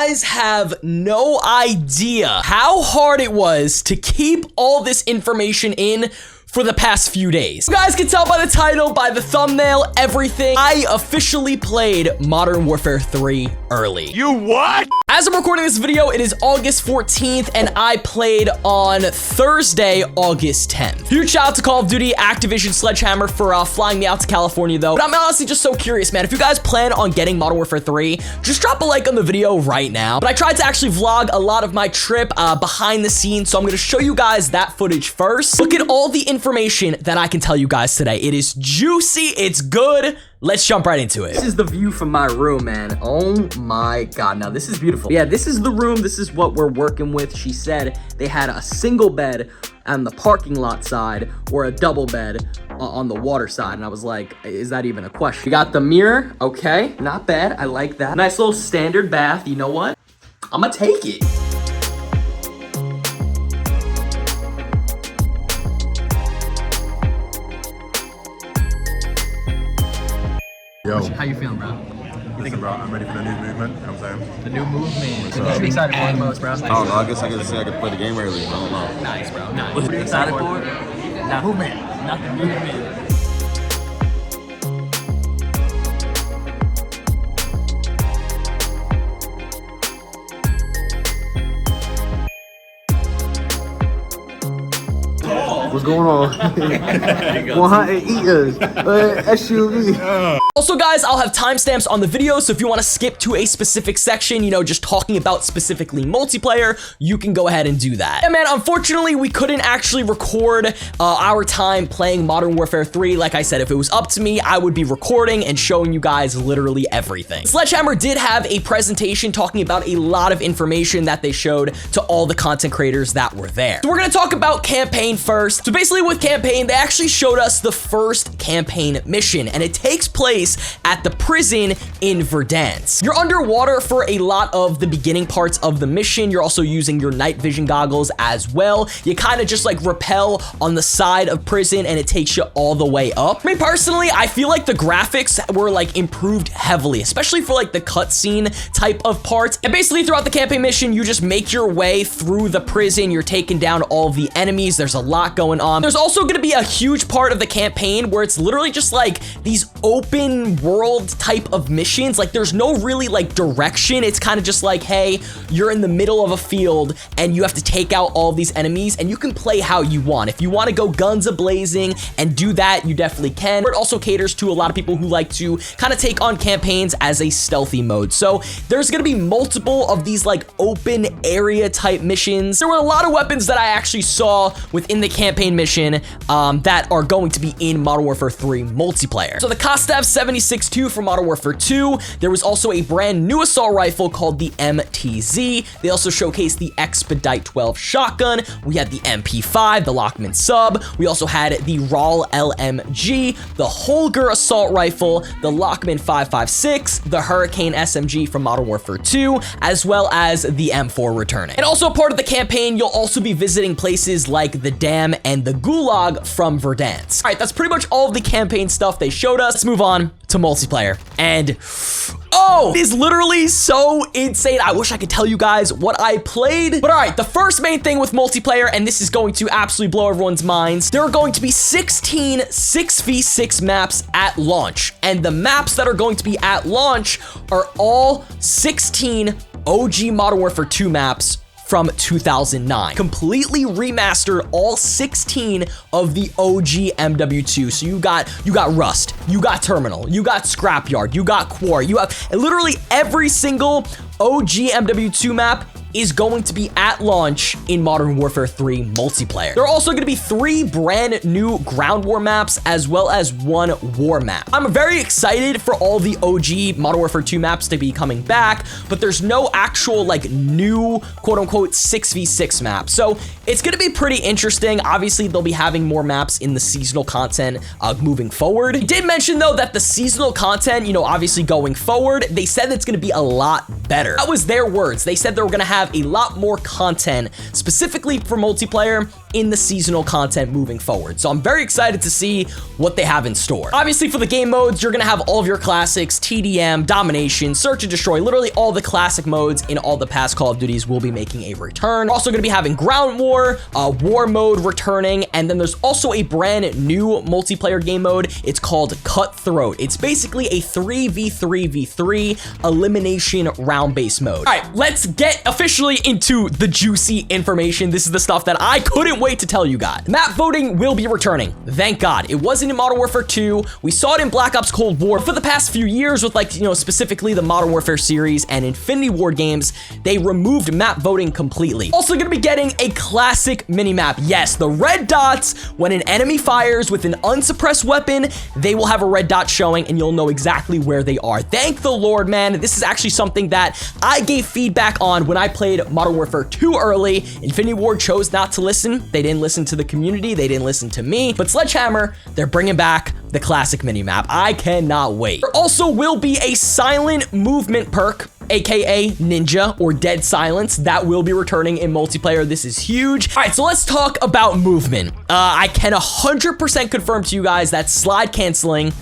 guys have no idea how hard it was to keep all this information in for the past few days. You guys can tell by the title, by the thumbnail, everything. I officially played Modern Warfare 3 early. You what? As I'm recording this video, it is August 14th, and I played on Thursday, August 10th. Huge shout out to Call of Duty, Activision, Sledgehammer for flying me out to California, though. But I'm honestly just so curious, man. If you guys plan on getting Modern Warfare 3, just drop a like on the video right now. But I tried to actually vlog a lot of my trip behind the scenes, so I'm gonna show you guys that footage first. Look at all the information that I can tell you guys today. It is juicy, it's good. Let's jump right into it. This is the view from my room, man. Oh my God. Now this is beautiful. Yeah, this is the room. This is what we're working with. She said they had a single bed on the parking lot side or a double bed on the water side. And I was like, is that even a question? We got the mirror. Okay, not bad. I like that. Nice little standard bath. You know what? I'm gonna take it. Yo. How you feeling, bro? Listen, bro, I'm ready for the new movement. You know what I'm saying? The new movement. What you excited for the most, bro? I don't know. I guess I could say I could play the game early. I don't know. Nice, bro. Nice. What are you excited for? Not movement. Not the movement. What's going on? 100 eaters. SUV. Also, guys, I'll have timestamps on the video, so if you want to skip to a specific section, you know, just talking about specifically multiplayer, you can go ahead and do that. Yeah, man, unfortunately, we couldn't actually record our time playing Modern Warfare 3. Like I said, if it was up to me, I would be recording and showing you guys literally everything. Sledgehammer did have a presentation talking about a lot of information that they showed to all the content creators that were there. So we're going to talk about campaign first. So basically with campaign, they actually showed us the first campaign mission, and it takes place at the prison in Verdansk. You're underwater for a lot of the beginning parts of the mission. You're also using your night vision goggles as well. You kind of just like rappel on the side of prison and it takes you all the way up. Me personally, I feel like the graphics were like improved heavily, especially for like the cutscene type of parts. And basically throughout the campaign mission, you just make your way through the prison. You're taking down all the enemies. There's a lot going on. There's also going to be a huge part of the campaign where it's literally just like these open world type of missions. Like there's no really like direction. It's kind of just like, hey, you're in the middle of a field and you have to take out all these enemies, and you can play how you want. If you want to go guns a-blazing and do that, you definitely can. But it also caters to a lot of people who like to kind of take on campaigns as a stealthy mode. So there's going to be multiple of these like open area type missions. There were a lot of weapons that I actually saw within the campaign mission that are going to be in Modern Warfare 3 multiplayer. So the Kostev 76-2 from Modern Warfare 2. There was also a brand new assault rifle called the MTZ. They also showcased the Expedite 12 shotgun. We had the MP5, the Lockman sub. We also had the RAL LMG, the Holger assault rifle, the Lockman 5.56, the Hurricane SMG from Modern Warfare 2, as well as the M4 returning. And also part of the campaign, you'll also be visiting places like the Dam and the Gulag from Verdansk. All right, that's pretty much all of the campaign stuff they showed us. Let's move on to multiplayer. And oh, it is literally so insane. I wish I could tell you guys what I played. But all right, the first main thing with multiplayer, and this is going to absolutely blow everyone's minds, there are going to be 16 6v6 maps at launch. And the maps that are going to be at launch are all 16 OG Modern Warfare 2 maps from 2009. Completely remastered all 16 of the OG MW2. So you got Rust, you got Terminal, you got Scrapyard, you got Quarry, you have literally every single OG MW2 map is going to be at launch in Modern Warfare 3 multiplayer. There are also going to be 3 brand new ground war maps as well as 1 war map. I'm very excited for all the OG Modern Warfare 2 maps to be coming back, but there's no actual like new quote unquote 6v6 map. So it's going to be pretty interesting. Obviously, they'll be having more maps in the seasonal content moving forward. They did mention though that the seasonal content, you know, obviously going forward, they said it's going to be a lot better. That was their words. They said they were going to have a lot more content specifically for multiplayer in the seasonal content moving forward. So I'm very excited to see what they have in store. Obviously, for the game modes, you're gonna have all of your classics: TDM, Domination, Search and Destroy. Literally all the classic modes in all the past Call of Duties will be making a return. We're also gonna be having Ground War, War mode returning, and then there's also a brand new multiplayer game mode. It's called Cutthroat. It's basically a 3v3v3 elimination round-based mode. All right, let's get officially into the juicy information. This is the stuff that I couldn't wait to tell you guys. Map voting will be returning. Thank God. It wasn't in Modern Warfare 2. We saw it in Black Ops Cold War. For the past few years with, like, you know, specifically the Modern Warfare series and Infinity Ward games, they removed map voting completely. Also gonna be getting a classic minimap. Yes, the red dots. When an enemy fires with an unsuppressed weapon, they will have a red dot showing and you'll know exactly where they are. Thank the Lord, man. This is actually something that I gave feedback on when I played Modern Warfare 2 early. Infinity Ward chose not to listen. They didn't listen to the community. They didn't listen to me. But Sledgehammer, they're bringing back the classic minimap. I cannot wait. There also will be a silent movement perk, aka Ninja or Dead Silence, that will be returning in multiplayer. This is huge. All right, so let's talk about movement. I can 100% confirm to you guys that slide canceling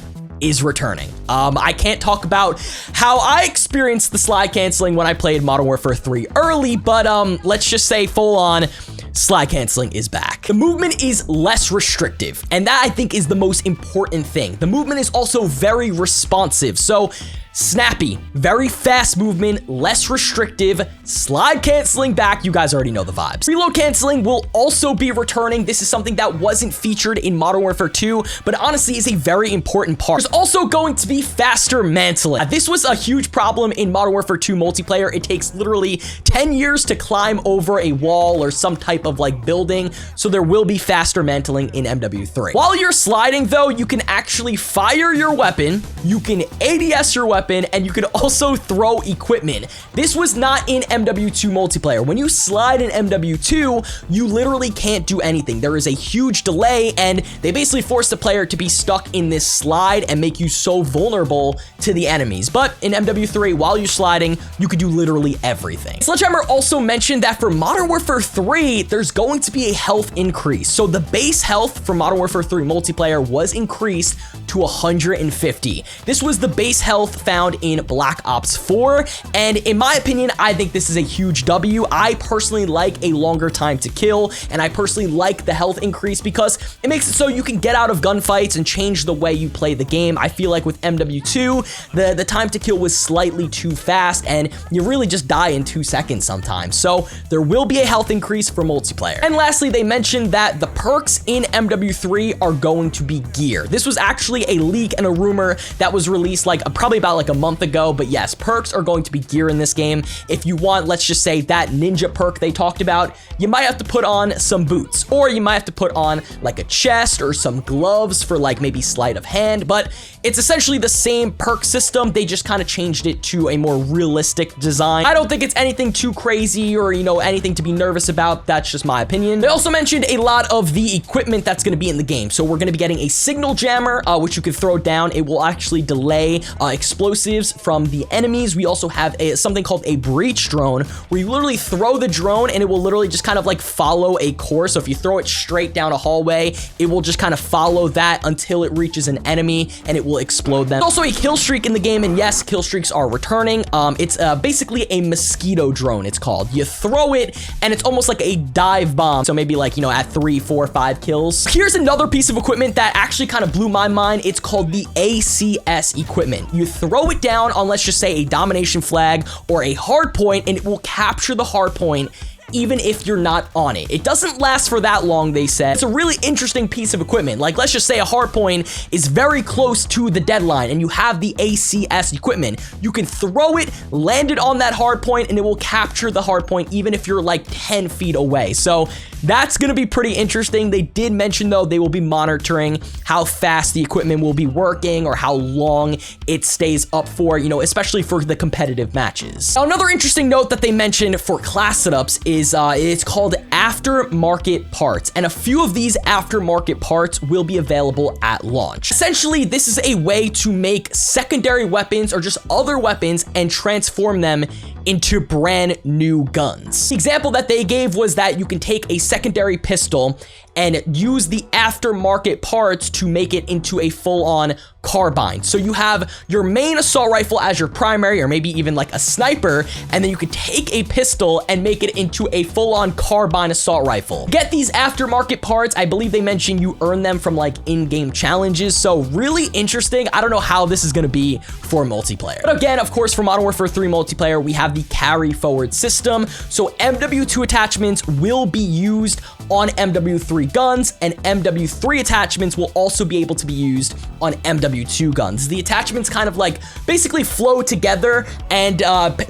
is returning. I can't talk about how I experienced the slide canceling when I played Modern Warfare 3 early, but let's just say full on slide canceling is back. The movement is less restrictive, and that I think is the most important thing. The movement is also very responsive. So snappy, very fast movement, less restrictive, slide canceling back. You guys already know the vibes. Reload canceling will also be returning. This is something that wasn't featured in Modern Warfare 2, but honestly is a very important part. There's also going to be faster mantling. This was a huge problem in Modern Warfare 2 multiplayer. It takes literally 10 years to climb over a wall or some type of like building, so there will be faster mantling in MW3. While you're sliding though, you can actually fire your weapon, you can ADS your weapon, and you can also throw equipment. This was not in MW2 multiplayer. When you slide in MW2, you literally can't do anything. There is a huge delay, and they basically force the player to be stuck in this slide and make you so vulnerable to the enemies. But in MW3, while you're sliding, you could do literally everything. Sledgehammer also mentioned that for Modern Warfare 3, there's going to be a health increase. So the base health for Modern Warfare 3 multiplayer was increased to 150. This was the base health found in Black Ops 4, and in my opinion, I think this is a huge W. I personally like a longer time to kill, and I personally like the health increase because it makes it so you can get out of gunfights and change the way you play the game. I feel like with MW2, the time to kill was slightly too fast, and you really just die in 2 seconds sometimes. So there will be a health increase for multiplayer. And lastly, they mentioned that the perks in MW3 are going to be gear. This was actually a leak and a rumor that was released like probably about like a month ago, but yes, perks are going to be gear in this game. If you want, let's just say that ninja perk they talked about, you might have to put on some boots, or you might have to put on like a chest or some gloves for like maybe sleight of hand, but it's essentially the same perk system. They just kind of changed it to a more realistic design. I don't think it's anything too crazy or, you know, anything to be nervous about. That's just my opinion. They also mentioned a lot of the equipment that's going to be in the game. So we're going to be getting a signal jammer, which you can throw down. It will actually delay explosives from the enemies. We also have something called a breach drone, where you literally throw the drone and it will literally just kind of like follow a course. So if you throw it straight down a hallway, it will just kind of follow that until it reaches an enemy and it will explode them. There's also a kill streak in the game, and yes, kill streaks are returning. It's basically a mosquito drone, it's called. You throw it and it's almost like a dive bomb. So maybe like, you know, at 3, 4, 5 kills. Here's another piece of equipment that actually kind of blew my mind. It's called the ACS equipment. You throw it down on, let's just say, a domination flag or a hard point, and it will capture the hard point even if you're not on it. It doesn't last for that long, they said. It's a really interesting piece of equipment. Like, let's just say a hard point is very close to the deadline and you have the ACS equipment. You can throw it, land it on that hard point, and it will capture the hard point even if you're like 10 feet away. So that's gonna be pretty interesting. They did mention, though, they will be monitoring how fast the equipment will be working or how long it stays up for, you know, especially for the competitive matches. Now, another interesting note that they mentioned for class setups is it's called aftermarket parts, and a few of these aftermarket parts will be available at launch. Essentially, this is a way to make secondary weapons or just other weapons and transform them into brand new guns. The example that they gave was that you can take a secondary pistol and use the aftermarket parts to make it into a full-on carbine. So you have your main assault rifle as your primary, or maybe even like a sniper, and then you can take a pistol and make it into a full-on carbine assault rifle. Get these aftermarket parts. I believe they mentioned you earn them from like in-game challenges. So really interesting. I don't know how this is going to be for multiplayer. But again, of course, for Modern Warfare 3 multiplayer, we have the carry forward system. So MW2 attachments will be used on MW3 guns, and MW3 attachments will also be able to be used on MW2 guns. The attachments kind of like basically flow together and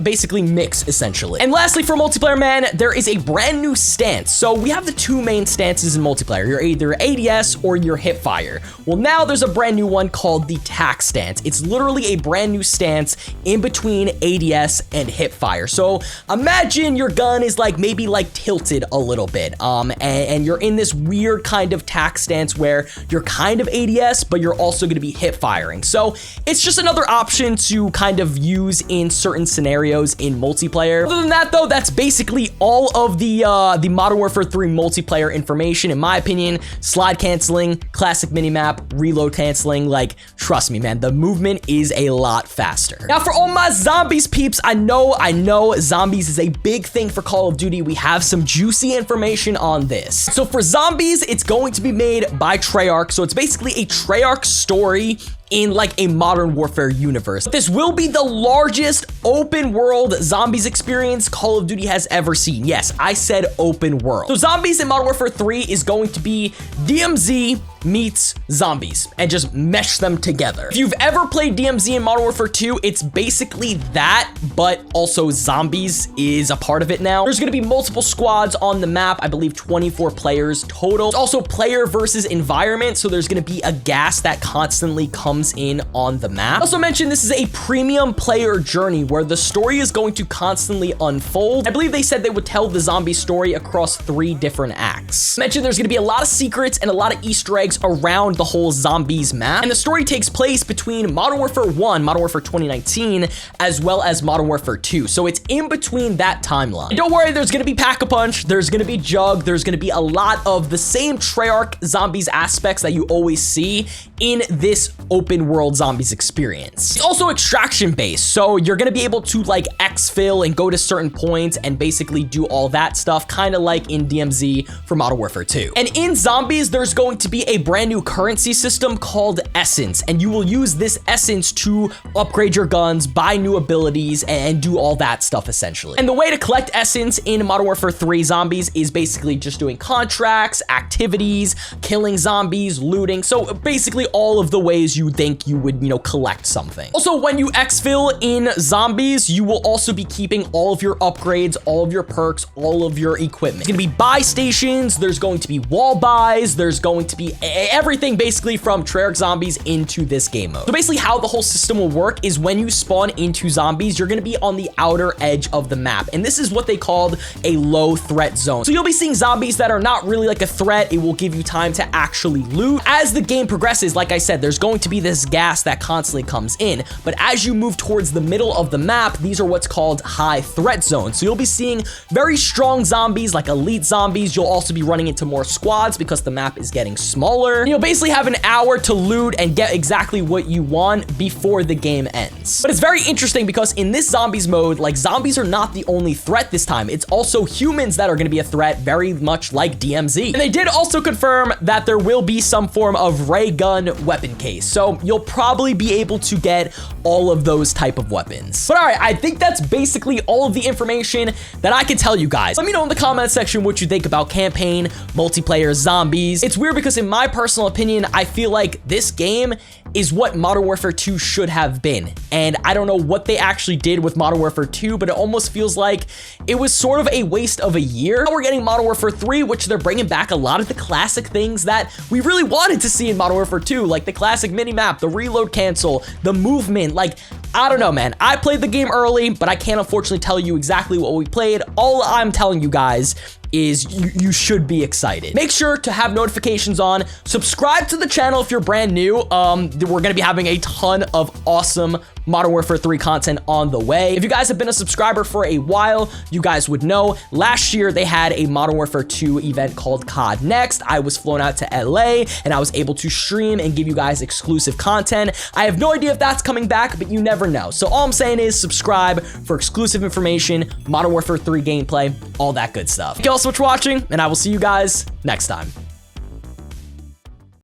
basically mix essentially. And lastly, for multiplayer, man, there is a brand new stance. So we have the two main stances in multiplayer. You're either ADS or you're hipfire. Well, now there's a brand new one called the TAC stance. It's literally a brand new stance in between ADS and hipfire. So imagine your gun is like maybe like tilted a little bit, and you're in this weird kind of TAC stance where you're kind of ADS, but you're also going to be hip firing. So it's just another option to kind of use in certain scenarios in multiplayer. Other than that, though, that's basically all of the Modern Warfare 3 multiplayer information. In my opinion, slide canceling, classic minimap, reload canceling, like, trust me, man, the movement is a lot faster. Now, for all my zombies peeps, I know zombies is a big thing for Call of Duty. We have some juicy information on this. So for zombies, it's going to be made by Treyarch. So it's basically a Treyarch story in like a Modern Warfare universe. This will be the largest open world zombies experience Call of Duty has ever seen. Yes, I said open world. So zombies in Modern Warfare 3 is going to be DMZ meets zombies and just mesh them together. If you've ever played DMZ in Modern Warfare 2, it's basically that, but also zombies is a part of it now. There's gonna be multiple squads on the map, I believe 24 players total. It's also player versus environment, so there's gonna be a gas that constantly comes in on the map. Also mentioned this is a premium player journey where the story is going to constantly unfold. I believe they said they would tell the zombie story across 3 different acts. Mentioned there's gonna be a lot of secrets and a lot of Easter eggs around the whole zombies map, and the story takes place between Modern Warfare 1, Modern Warfare 2019, as well as Modern Warfare 2. So it's in between that timeline. And don't worry, there's gonna be Pack-a-Punch, there's gonna be Jug, there's gonna be a lot of the same Treyarch zombies aspects that you always see in this open world zombies experience. It's also extraction based, so you're gonna be able to like exfil and go to certain points and basically do all that stuff, kind of like in DMZ for Modern Warfare 2. And in zombies, there's going to be a brand new currency system called Essence, and you will use this Essence to upgrade your guns, buy new abilities, and do all that stuff essentially. And the way to collect Essence in Modern Warfare 3 zombies is basically just doing contracts, activities, killing zombies, looting. So basically all of the ways you think you would, collect something. Also, when you exfil in zombies, you will also be keeping all of your upgrades, all of your perks, all of your equipment. It's gonna be buy stations, there's going to be wall buys, there's going to be everything basically from Treyarch zombies into this game mode. So basically how the whole system will work is when you spawn into zombies, you're gonna be on the outer edge of the map. And this is what they called a low threat zone. So you'll be seeing zombies that are not really like a threat. It will give you time to actually loot. As the game progresses, like I said, there's going to be this gas that constantly comes in. But as you move towards the middle of the map, these are what's called high threat zones. So you'll be seeing very strong zombies, like elite zombies. You'll also be running into more squads because the map is getting smaller. And you'll basically have an hour to loot and get exactly what you want before the game ends. But it's very interesting because in this zombies mode, like zombies are not the only threat this time. It's also humans that are going to be a threat, very much like DMZ. And they did also confirm that there will be some form of ray gun weapon case. So you'll probably be able to get all of those type of weapons. But all right, I think that's basically all of the information that I can tell you guys. Let me know in the comment section what you think about campaign, multiplayer, zombies. It's weird because in my personal opinion, I feel like this game is what Modern Warfare 2 should have been. And I don't know what they actually did with Modern Warfare 2, but it almost feels like it was sort of a waste of a year. Now we're getting Modern Warfare 3, which they're bringing back a lot of the classic things that we really wanted to see in Modern Warfare 2, like the classic minimap, the reload cancel, the movement. Like, I don't know, man. I played the game early, but I can't unfortunately tell you exactly what we played. All I'm telling you guys is you should be excited. Make sure to have notifications on. Subscribe to the channel if you're brand new. We're gonna be having a ton of awesome Modern Warfare 3 content on the way. If you guys have been a subscriber for a while, you guys would know last year they had a Modern Warfare 2 event called COD Next. I was flown out to LA and I was able to stream and give you guys exclusive content. I have no idea if that's coming back, but you never know. So all I'm saying is subscribe for exclusive information, Modern Warfare 3 gameplay, all that good stuff. Thank you all so much for watching, and I will see you guys next time.